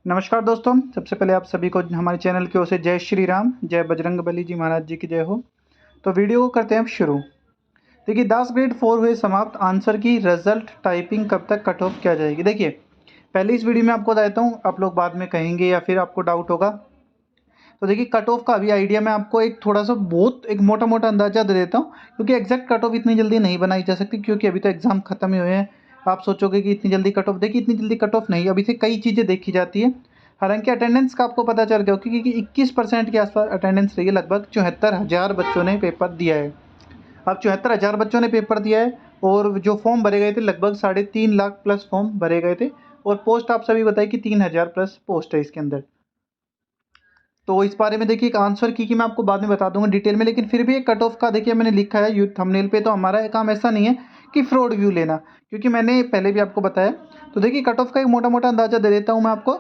नमस्कार दोस्तों, सबसे पहले आप सभी को हमारे चैनल की ओर से जय श्री राम, जय बजरंगबली जी महाराज जी की जय हो। तो वीडियो को करते हैं अब शुरू। देखिए 10 ग्रेड 4 हुए समाप्त, आंसर की रिजल्ट टाइपिंग कब तक कट ऑफ किया जाएगी। देखिए पहले इस वीडियो में आपको बता देता हूँ, आप लोग बाद में कहेंगे या फिर आपको डाउट होगा। तो देखिए कट ऑफ का अभी आइडिया मैं आपको एक थोड़ा सा बहुत एक मोटा मोटा अंदाजा दे देता हूँ, क्योंकि एग्जैक्ट कट ऑफ इतनी जल्दी नहीं बनाई जा सकती, क्योंकि अभी तो एग्जाम खत्म ही हुए हैं। आप सोचोगे कि इतनी जल्दी कट ऑफ, देखिए इतनी जल्दी कट ऑफ नहीं, अभी से कई चीज़ें देखी जाती है। हालांकि अटेंडेंस का आपको पता चल गया क्योंकि 21% के आसपास अटेंडेंस रही है, लगभग 74,000 बच्चों ने पेपर दिया है। अब 74,000 बच्चों ने पेपर दिया है और जो फॉर्म भरे गए थे लगभग 3.5 लाख प्लस फॉर्म भरे गए थे, और पोस्ट आप सभी बताइए कि 3,000 प्लस पोस्ट है इसके अंदर। तो इस बारे में देखिए एक आंसर की मैं आपको बाद में बता दूंगा डिटेल में, लेकिन फिर भी एक कट ऑफ का देखिए मैंने लिखा है थंबनेल पे। तो हमारा काम ऐसा नहीं है कि फ्रॉड व्यू लेना, क्योंकि मैंने पहले भी आपको बताया। तो देखिए कट ऑफ का एक मोटा मोटा अंदाजा दे देता हूँ मैं आपको,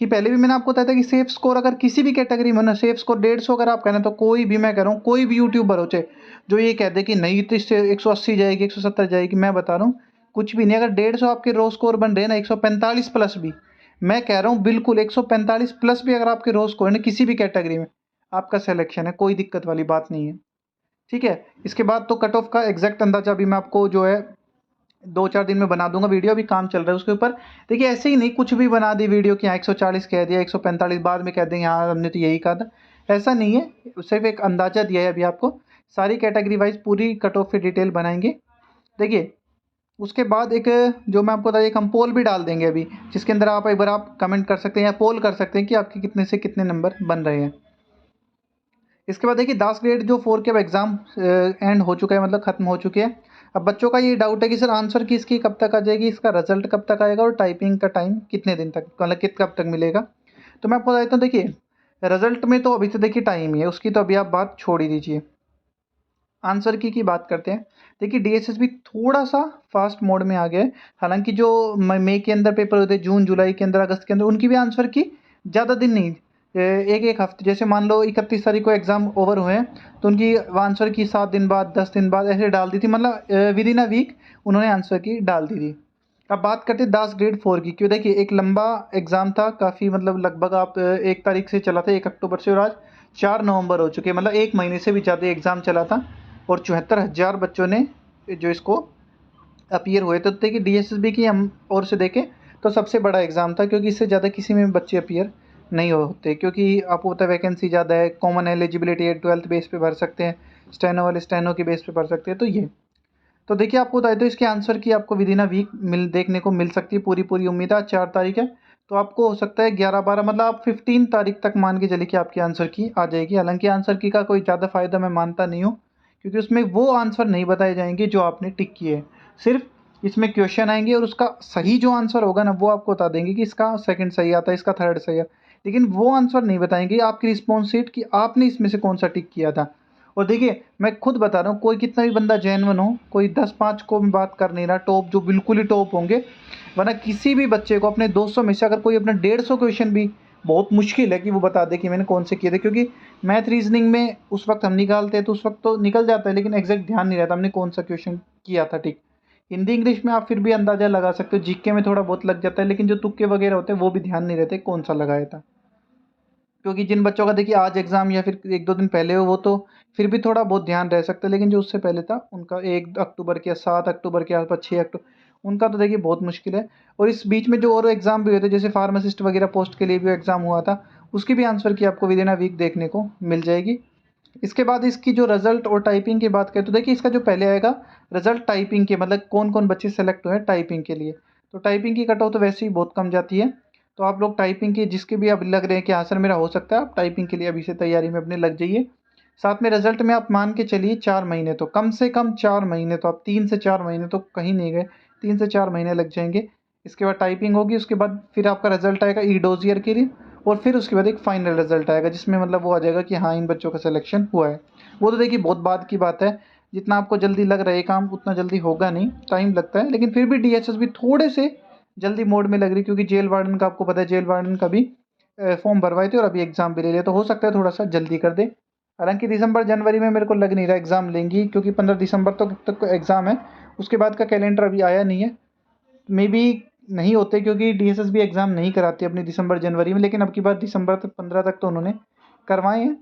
कि पहले भी मैंने आपको बताया था कि सेफ स्कोर अगर किसी भी कैटेगरी में ना, सेफ स्कोर 150 अगर आप कहना, तो कोई भी, मैं कह रहा हूँ कोई भी यूट्यूबर हो चाहे जो ये कहते कि नहीं तो इससे 180 जाएगी 170 जाएगी, मैं बता रहा हूँ कुछ भी नहीं। अगर 150 आपके रो स्कोर बन रहे हैं ना, 145 प्लस भी, मैं कह रहा हूँ बिल्कुल 145 प्लस भी अगर आपके रो स्कोर है ना किसी भी कैटेगरी में, आपका सिलेक्शन है, कोई दिक्कत वाली बात नहीं है। ठीक है, इसके बाद तो कट ऑफ का एग्जैक्ट अंदाजा अभी मैं आपको जो है 2-4 दिन में बना दूंगा, वीडियो अभी काम चल रहा है उसके ऊपर। देखिए ऐसे ही नहीं कुछ भी बना दी वीडियो कि यहाँ 140 कह दिया, 145 बाद में कह देंगे हाँ हमने तो यही कहा था, ऐसा नहीं है। सिर्फ एक अंदाजा दिया है अभी आपको, सारी कैटेगरी वाइज पूरी कट ऑफ की डिटेल बनाएंगे। देखिए उसके बाद एक जो मैं आपको बता, एक हम पोल भी डाल देंगे अभी, जिसके अंदर आप एक बार आप कमेंट कर सकते हैं या पोल कर सकते हैं कि आपके कितने से कितने नंबर बन रहे हैं। इसके बाद देखिए 10 ग्रेड जो 4 के अब एग्ज़ाम एंड हो चुका है, मतलब ख़त्म हो चुके हैं। अब बच्चों का ये डाउट है कि सर आंसर की इसकी कब तक आ जाएगी, इसका रिजल्ट कब तक आएगा और टाइपिंग का टाइम कितने दिन तक, मतलब कब तक मिलेगा। तो मैं आपको बता देता हूँ, देखिए रिजल्ट में तो अभी तो देखिए टाइम ही है, उसकी तो अभी आप बात छोड़ ही दीजिए। आंसर की बात करते हैं। देखिए डीएसएसबी थोड़ा सा फास्ट मोड में आ गया है। हालांकि जो मई के अंदर पेपर होते हैं, जून जुलाई के अंदर अगस्त के अंदर, उनकी भी आंसर की ज़्यादा दिन नहीं, एक एक हफ्ते, जैसे मान लो 31 तारीख को एग्ज़ाम ओवर हुए हैं, तो उनकी आंसर की 7 दिन बाद 10 दिन बाद ऐसे डाल दी थी, मतलब विद इन अ वीक उन्होंने आंसर की डाल दी थी। अब बात करते हैं 10 ग्रेड 4 की। क्यों, देखिए एक लंबा एग्ज़ाम था काफ़ी, मतलब लगभग आप 1 तारीख से चला था, 1 अक्टूबर से, और आज 4 नवंबर हो चुके हैं, मतलब 1 महीने से भी ज़्यादा एग्ज़ाम चला था। और 74,000 बच्चों ने जो इसको अपीयर हुए थे। तो देखिए डीएसएसबी की हम ओर से देखें तो सबसे बड़ा एग्ज़ाम था, क्योंकि इससे ज़्यादा किसी में बच्चे अपीयर नहीं होते, क्योंकि आपको पता है वैकेंसी ज़्यादा है, कॉमन एलिजिबिलिटी है, 12th बेस पे भर सकते हैं, स्टेनो वाले स्टेनो के बेस पे भर सकते हैं। तो ये तो देखिए आपको बताया, तो इसके आंसर की आपको विद इन अ वीक देखने को मिल सकती है, पूरी पूरी उम्मीद है। आज 4 तारीख है, तो आपको हो सकता है 11-12, मतलब आप 15 तारीख तक मान के चलिए कि आपकी आंसर की आ जाएगी। हालांकि आंसर की का कोई ज़्यादा फ़ायदा मैं मानता नहीं हूँ, क्योंकि उसमें वो आंसर नहीं बताए जाएंगे जो आपने टिक किए हैं। सिर्फ इसमें क्वेश्चन आएंगे और उसका सही जो आंसर होगा ना, वो आपको बता देंगे कि इसका सेकंड सही आता है, इसका थर्ड सही आता है, लेकिन वो आंसर नहीं बताएंगे आपकी रिस्पॉन्स शीट कि आपने इसमें से कौन सा टिक किया था। और देखिए मैं खुद बता रहा हूँ, कोई कितना भी बंदा जेन्युइन हो, कोई 10-5 को मैं बात कर नहीं रहा टॉप, जो बिल्कुल ही टॉप होंगे, वरना किसी भी बच्चे को अपने 200 में से अगर कोई अपना 150 क्वेश्चन भी, बहुत मुश्किल है कि वो बता दे कि मैंने कौन से किए थे, क्योंकि मैथ रीजनिंग में उस वक्त हम निकालते हैं तो उस वक्त तो निकल जाता है, लेकिन एग्जैक्ट ध्यान नहीं रहता हमने कौन सा क्वेश्चन किया था। ठीक, हिंदी इंग्लिश में आप फिर भी अंदाज़ा लगा सकते हो, जीके में थोड़ा बहुत लग जाता है, लेकिन जो तुक्के वगैरह होते हैं वो भी ध्यान नहीं रहते कौन सा लगाया था। क्योंकि जिन बच्चों का देखिए आज एग्ज़ाम या फिर 1-2 दिन पहले हो, वो तो फिर भी थोड़ा बहुत ध्यान रह सकता है, लेकिन जो उससे पहले था उनका 1 अक्टूबर के, 7 अक्टूबर के आसपास, 6 अक्टूबर, उनका तो देखिए बहुत मुश्किल है। और इस बीच में जो और एग्ज़ाम भी हुए थे, जैसे फार्मासिस्ट वगैरह पोस्ट के लिए भी एग्ज़ाम हुआ था, उसकी भी आंसर की आपको विद इन अ वीक देखने को मिल जाएगी। इसके बाद इसकी जो रिज़ल्ट और टाइपिंग की बात करें, तो देखिए इसका जो पहले आएगा रिज़ल्ट टाइपिंग के, मतलब कौन-कौन बच्चे सेलेक्ट हुए हैं टाइपिंग के लिए। तो टाइपिंग की कट ऑफ तो वैसे ही बहुत कम जाती है। तो आप लोग टाइपिंग की जिसके भी अब लग रहे हैं कि हाँ सर मेरा हो सकता है, आप टाइपिंग के लिए अभी से तैयारी में अपने लग जाइए। साथ में रिज़ल्ट में आप मान के चलिए 4 महीने, तो कम से कम 4 महीने, तो आप 3 से 4 महीने तो कहीं नहीं गए, 3 से 4 महीने लग जाएँगे। इसके बाद टाइपिंग होगी, उसके बाद फिर आपका रिज़ल्ट आएगा ई-डोज़ियर के लिए, और फिर उसके बाद एक फाइनल रिज़ल्ट आएगा, जिसमें मतलब वो आ जाएगा कि हाँ इन बच्चों का सिलेक्शन हुआ है। वो तो देखिए बहुत बाद की बात है, जितना आपको जल्दी लग रहा है ये काम उतना जल्दी होगा नहीं, टाइम लगता है, लेकिन फिर भी डीएसएसबी थोड़े से जल्दी मोड में लग रही, क्योंकि जेल वार्डन का आपको पता है, जेल वार्डन का भी फॉर्म भरवाए थे और अभी एग्ज़ाम भी ले लिया, तो हो सकता है थोड़ा सा जल्दी कर दे। हालांकि दिसंबर जनवरी में मेरे को लग नहीं रहा एग्ज़ाम लेंगी, क्योंकि 15 दिसंबर तक एग्ज़ाम है, उसके बाद का कैलेंडर अभी आया नहीं है। मे बी नहीं होते, क्योंकि डीएसएसबी एग्ज़ाम नहीं कराती अपनी दिसंबर जनवरी में, लेकिन अब की बार दिसंबर तक 15 तक तो उन्होंने करवाए हैं।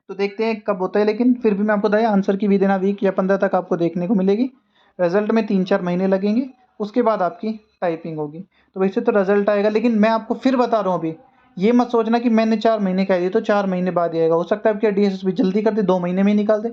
तो देखते हैं कब होता है, लेकिन फिर भी मैं आपको बताया आंसर की विद इन अ वीक या 15 तक आपको देखने को मिलेगी। रिजल्ट में 3-4 महीने लगेंगे, उसके बाद आपकी टाइपिंग होगी। तो वैसे तो रिजल्ट आएगा, लेकिन मैं आपको फिर बता रहा हूँ अभी, ये मत सोचना कि मैंने 4 महीने कह दिए तो 4 महीने बाद ही आएगा। हो सकता है आपकी डीएसएसबी जल्दी कर दे, 2 महीने में ही निकाल दे,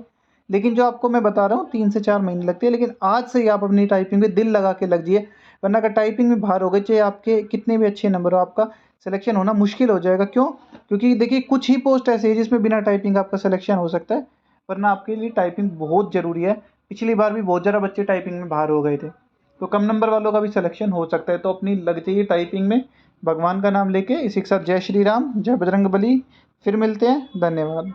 लेकिन जो आपको मैं बता रहा हूँ 3 से 4 महीने लगते हैं। लेकिन आज से ही आप अपनी टाइपिंग में दिल लगा के लग जाइए, वरना अगर टाइपिंग में बाहर हो गए, चाहे आपके कितने भी अच्छे नंबर हो, आपका सिलेक्शन होना मुश्किल हो जाएगा। क्यों? क्योंकि देखिए कुछ ही पोस्ट ऐसी है जिसमें बिना टाइपिंग आपका सिलेक्शन हो सकता है, वरना आपके लिए टाइपिंग बहुत ज़रूरी है। पिछली बार भी बहुत ज़्यादा बच्चे टाइपिंग में बाहर हो गए थे, तो कम नंबर वालों का भी सिलेक्शन हो सकता है। तो अपनी लग जाइए टाइपिंग में, भगवान का नाम लेके। इसी के साथ जय श्री राम, जय बजरंग बली। फिर मिलते हैं, धन्यवाद।